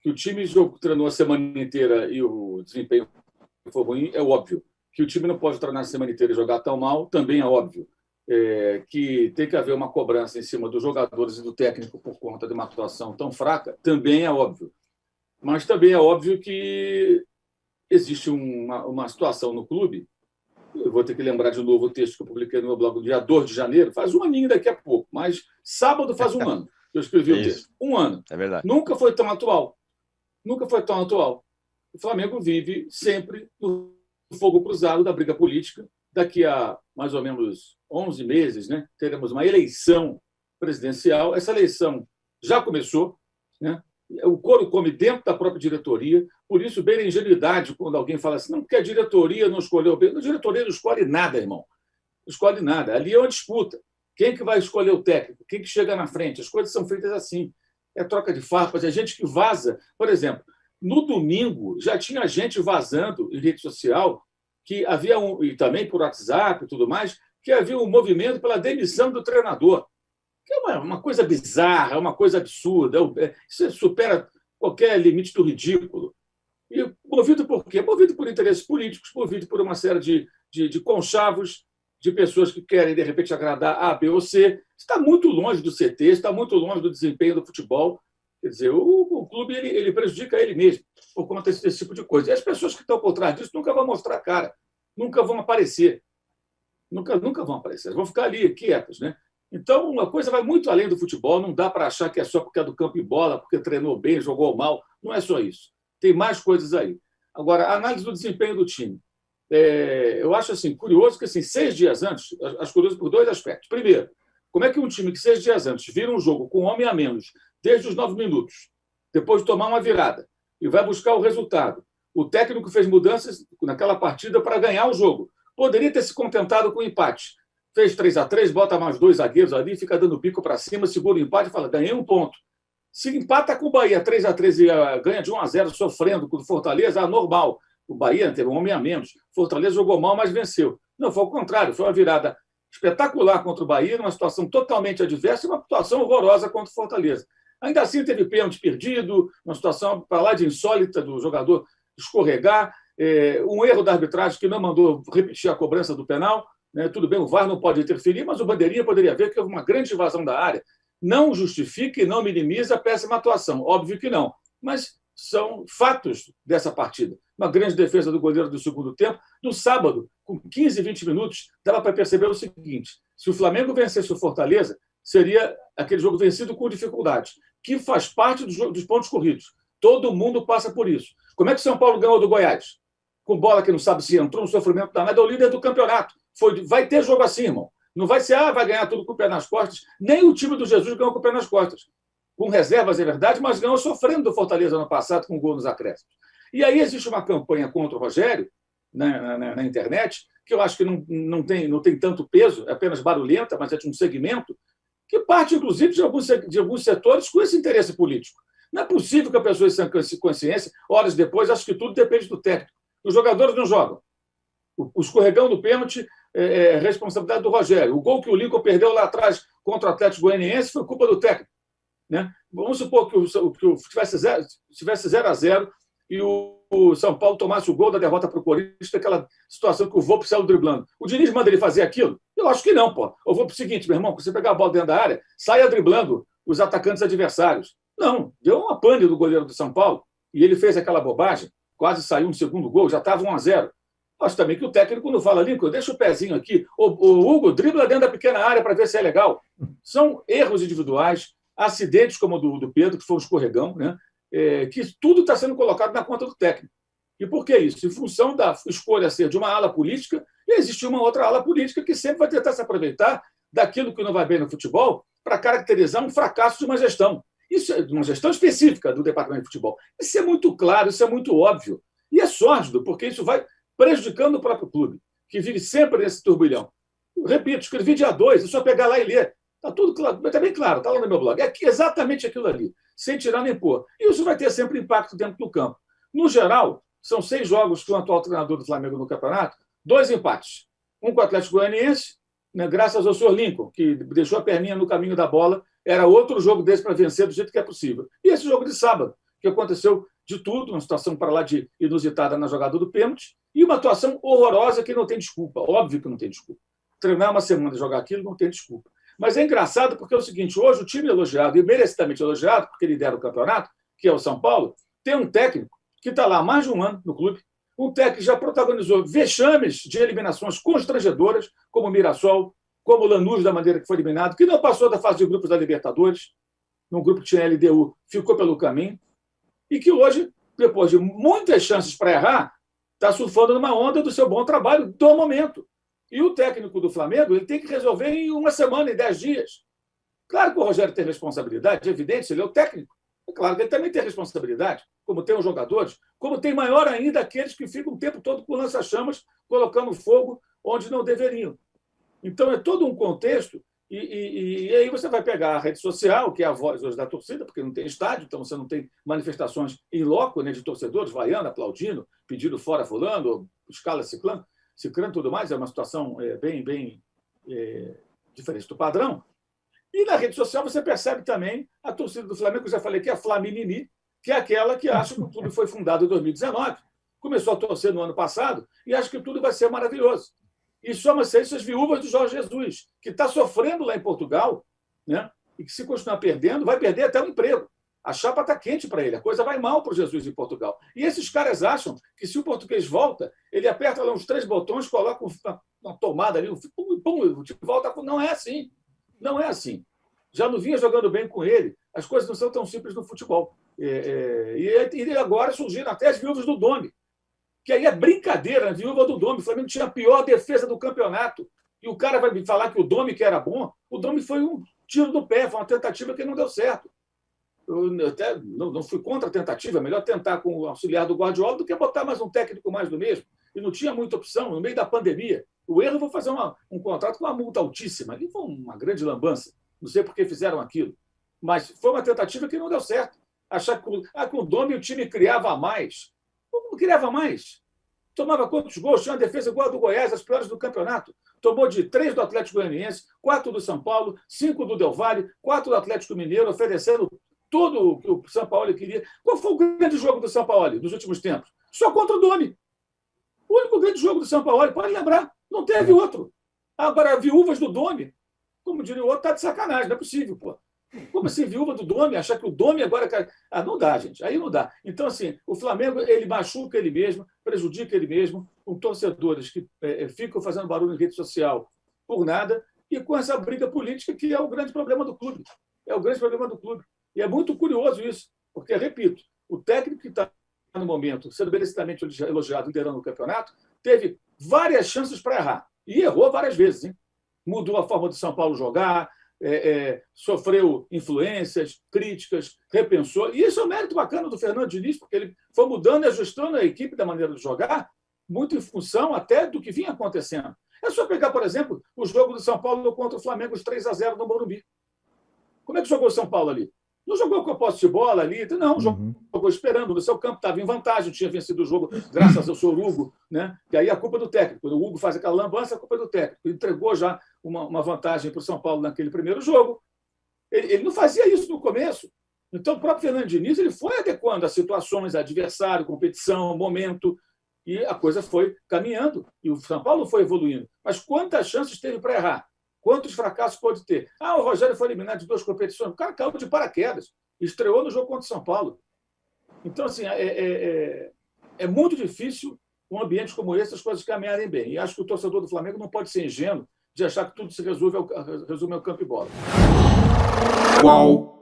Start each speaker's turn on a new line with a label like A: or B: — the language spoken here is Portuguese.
A: Que o time treinou a semana inteira e o desempenho foi ruim, é óbvio. Que o time não pode treinar a semana inteira e jogar tão mal, também é óbvio. Que tem que haver uma cobrança em cima dos jogadores e do técnico por conta de uma atuação tão fraca, também é óbvio. Mas também é óbvio que existe uma situação no clube. Eu vou ter que lembrar de novo o texto que eu publiquei no meu blog no dia 2 de janeiro, faz um aninho daqui a pouco, mas sábado faz um ano que eu escrevi o texto. Um ano.
B: É verdade.
A: Nunca foi tão atual. Nunca foi tão atual. O Flamengo vive sempre no fogo cruzado da briga política. Daqui a mais ou menos 11 meses, né, teremos uma eleição presidencial. Essa eleição já começou, né? O couro come dentro da própria diretoria. Por isso, bem na ingenuidade, quando alguém fala assim, não, porque a diretoria não escolheu bem. A diretoria não escolhe nada, irmão. Não escolhe nada. Ali é uma disputa. Quem que vai escolher o técnico? Quem que chega na frente? As coisas são feitas assim. É troca de farpas, é gente que vaza. Por exemplo, no domingo já tinha gente vazando em rede social que havia e também por WhatsApp e tudo mais, que havia um movimento pela demissão do treinador. Que é uma coisa bizarra, uma coisa absurda. Isso supera qualquer limite do ridículo. E movido por quê? Movido por interesses políticos, movido por uma série de conchavos, de pessoas que querem, de repente, agradar A, B ou C. Está muito longe do CT, está muito longe do desempenho do futebol. Quer dizer, o clube ele prejudica ele mesmo por conta desse tipo de coisa. E as pessoas que estão por trás disso nunca vão mostrar a cara, nunca vão aparecer. Nunca vão aparecer. Vão ficar ali quietas, né? Então, uma coisa vai muito além do futebol. Não dá para achar que é só porque é do campo e bola, porque treinou bem, jogou mal. Não é só isso. Tem mais coisas aí. Agora, a análise do desempenho do time. Eu acho assim, curioso que 6 dias antes, acho curioso por dois aspectos. Primeiro, como é que um time que 6 dias antes vira um jogo com um homem a menos, desde os 9 minutos, depois de tomar uma virada, e vai buscar o resultado? O técnico fez mudanças naquela partida para ganhar o jogo. Poderia ter se contentado com o empate. Fez 3-3, bota mais 2 zagueiros ali, fica dando pico para cima, segura o empate e fala, ganhei um ponto. Se empata com o Bahia 3-3 e ganha de 1-0 sofrendo com o Fortaleza, normal. O Bahia teve um homem a menos. Fortaleza jogou mal, mas venceu. Não, foi o contrário. Foi uma virada espetacular contra o Bahia, numa situação totalmente adversa e uma situação horrorosa contra o Fortaleza. Ainda assim, teve pênalti perdido, uma situação para lá de insólita do jogador escorregar, um erro da arbitragem que não mandou repetir a cobrança do penal. Né? Tudo bem, o VAR não pode interferir, mas o Bandeirinha poderia ver que houve uma grande invasão da área. Não justifica e não minimiza a péssima atuação. Óbvio que não. Mas são fatos dessa partida. Uma grande defesa do goleiro do segundo tempo. No sábado, com 15, 20 minutos, dava para perceber o seguinte: se o Flamengo vencesse o Fortaleza, seria aquele jogo vencido com dificuldade, que faz parte dos pontos corridos. Todo mundo passa por isso. Como é que o São Paulo ganhou do Goiás? Com bola que não sabe se entrou no sofrimento danado, é o líder do campeonato. Vai ter jogo assim, irmão. Não vai ser, vai ganhar tudo com o pé nas costas. Nem o time do Jesus ganhou com o pé nas costas. Com reservas, é verdade, mas ganhou sofrendo do Fortaleza ano passado com gol nos acréscimos. E aí existe uma campanha contra o Rogério na internet, que eu acho que não tem tanto peso, é apenas barulhenta, mas é de um segmento, que parte, inclusive, de alguns setores com esse interesse político. Não é possível que a pessoa tenha consciência, horas depois, acho que tudo depende do técnico. Os jogadores não jogam. O escorregão do pênalti é responsabilidade do Rogério. O gol que o Lincoln perdeu lá atrás contra o Atlético Goianiense foi culpa do técnico. Né? Vamos supor que tivesse 0-0 e o São Paulo tomasse o gol da derrota para o Corinthians, aquela situação que o Volpi saiu driblando. O Diniz manda ele fazer aquilo? Eu acho que não, pô. Eu vou para o seguinte, meu irmão, quando você pegar a bola dentro da área, saia driblando os atacantes adversários. Não, deu uma pane do goleiro do São Paulo e ele fez aquela bobagem, quase saiu um segundo gol, já estava 1-0. Acho também que o técnico não fala, Lincoln, deixa o pezinho aqui. O Hugo dribla dentro da pequena área para ver se é legal. São erros individuais, acidentes como o do Pedro, que foi um escorregão, né? Que tudo está sendo colocado na conta do técnico. E por que isso? Em função da escolha ser de uma ala política, e existe uma outra ala política que sempre vai tentar se aproveitar daquilo que não vai bem no futebol para caracterizar um fracasso de uma gestão. Isso é uma gestão específica do departamento de futebol. Isso é muito claro, isso é muito óbvio. E é sórdido, porque isso vai prejudicando o próprio clube, que vive sempre nesse turbilhão. Eu repito, escrevi dia 2, é só pegar lá e ler. Está tudo claro, está bem claro, está lá no meu blog. É exatamente aquilo ali, sem tirar nem pôr. E isso vai ter sempre impacto dentro do campo. No geral, são 6 jogos com o atual treinador do Flamengo no campeonato, 2 empates. Um com o Atlético Goianiense, né, graças ao Sr. Lincoln, que deixou a perninha no caminho da bola. Era outro jogo desse para vencer do jeito que é possível. E esse jogo de sábado, que aconteceu de tudo, uma situação para lá de inusitada na jogada do pênalti, e uma atuação horrorosa que não tem desculpa. Óbvio que não tem desculpa. Treinar uma semana e jogar aquilo não tem desculpa. Mas é engraçado porque é o seguinte, hoje o time elogiado, e merecidamente elogiado, porque ele lidera o campeonato, que é o São Paulo, tem um técnico que está lá há mais de um ano no clube, um técnico que já protagonizou vexames de eliminações constrangedoras, como o Mirassol, como o Lanús, da maneira que foi eliminado, que não passou da fase de grupos da Libertadores, num grupo que tinha LDU, ficou pelo caminho, e que hoje, depois de muitas chances para errar, está surfando numa onda do seu bom trabalho do momento. E o técnico do Flamengo ele tem que resolver em uma semana, em 10 dias. Claro que o Rogério tem responsabilidade, é evidente, ele é o técnico. É claro que ele também tem responsabilidade, como tem os jogadores, como tem maior ainda aqueles que ficam o tempo todo com lança-chamas, colocando fogo onde não deveriam. Então, é todo um contexto, e aí você vai pegar a rede social, que é a voz hoje da torcida, porque não tem estádio, então você não tem manifestações em loco, né, de torcedores vaiando, aplaudindo, pedindo fora fulano, escala ciclano, tudo mais, é uma situação bem diferente do padrão. E na rede social você percebe também a torcida do Flamengo, que eu já falei que é a Flaminini, que é aquela que acha que o clube foi fundado em 2019, começou a torcer no ano passado e acha que tudo vai ser maravilhoso. E soma-se a essas viúvas do Jorge Jesus, que está sofrendo lá em Portugal, né? E que, se continuar perdendo, vai perder até o emprego. A chapa está quente para ele, a coisa vai mal para o Jesus em Portugal. E esses caras acham que, se o português volta, ele aperta lá uns 3 botões, coloca uma tomada ali, pum, volta. Não é assim. Não é assim. Já não vinha jogando bem com ele. As coisas não são tão simples no futebol. E agora surgiram até as viúvas do Domi, que aí é brincadeira, a viúva do Domi. O Flamengo tinha a pior defesa do campeonato. E o cara vai me falar que o Domi que era bom. O Domi foi um tiro do pé, foi uma tentativa que não deu certo. Eu até não fui contra a tentativa, é melhor tentar com o auxiliar do Guardiola do que botar mais um técnico mais do mesmo. E não tinha muita opção, no meio da pandemia. O erro, vou fazer um contrato com uma multa altíssima. Ali foi uma grande lambança. Não sei por que fizeram aquilo. Mas foi uma tentativa que não deu certo. Achar que com o Domi o time criava mais. Como não criava mais? Tomava quantos gols? Tinha uma defesa igual a do Goiás, as piores do campeonato. Tomou de 3 do Atlético Goianiense, 4 do São Paulo, 5 do Del Valle, 4 do Atlético Mineiro, oferecendo tudo o que o São Paulo queria. Qual foi o grande jogo do São Paulo nos últimos tempos? Só contra o Domi. O único grande jogo do São Paulo, pode lembrar, não teve outro. Agora, viúvas do Domi, como diria o outro, está de sacanagem, não é possível, pô. Como assim, viúva do Domi? Achar que o Domi agora... não dá, gente. Aí não dá. Então, assim, o Flamengo, ele machuca ele mesmo, prejudica ele mesmo, com torcedores que ficam fazendo barulho em rede social por nada, e com essa briga política que é o grande problema do clube. É o grande problema do clube. E é muito curioso isso, porque, repito, o técnico que está no momento, sendo merecidamente elogiado, liderando o campeonato, teve várias chances para errar. E errou várias vezes, hein? Mudou a forma do São Paulo jogar, sofreu influências, críticas, repensou. E isso é um mérito bacana do Fernando Diniz, porque ele foi mudando e ajustando a equipe da maneira de jogar, muito em função até do que vinha acontecendo. É só pegar, por exemplo, o jogo do São Paulo contra o Flamengo, os 3-0 no Morumbi. Como é que jogou o São Paulo ali? Não jogou com a posse de bola ali, não, jogou esperando. O seu campo estava em vantagem, tinha vencido o jogo graças ao seu Hugo, né? E aí a culpa é do técnico. Quando o Hugo faz aquela lambança, a culpa é do técnico. Ele entregou já uma vantagem para o São Paulo naquele primeiro jogo. Ele não fazia isso no começo. Então, o próprio Fernando Diniz ele foi adequando as situações, adversário, competição, momento, e a coisa foi caminhando. E o São Paulo foi evoluindo. Mas quantas chances teve para errar? Quantos fracassos pode ter? O Rogério foi eliminado de 2 competições. O cara caiu de paraquedas. Estreou no jogo contra o São Paulo. Então, assim, é muito difícil um ambiente como esse, as coisas caminharem bem. E acho que o torcedor do Flamengo não pode ser ingênuo de achar que tudo se resume ao campo e bola.
B: Qual?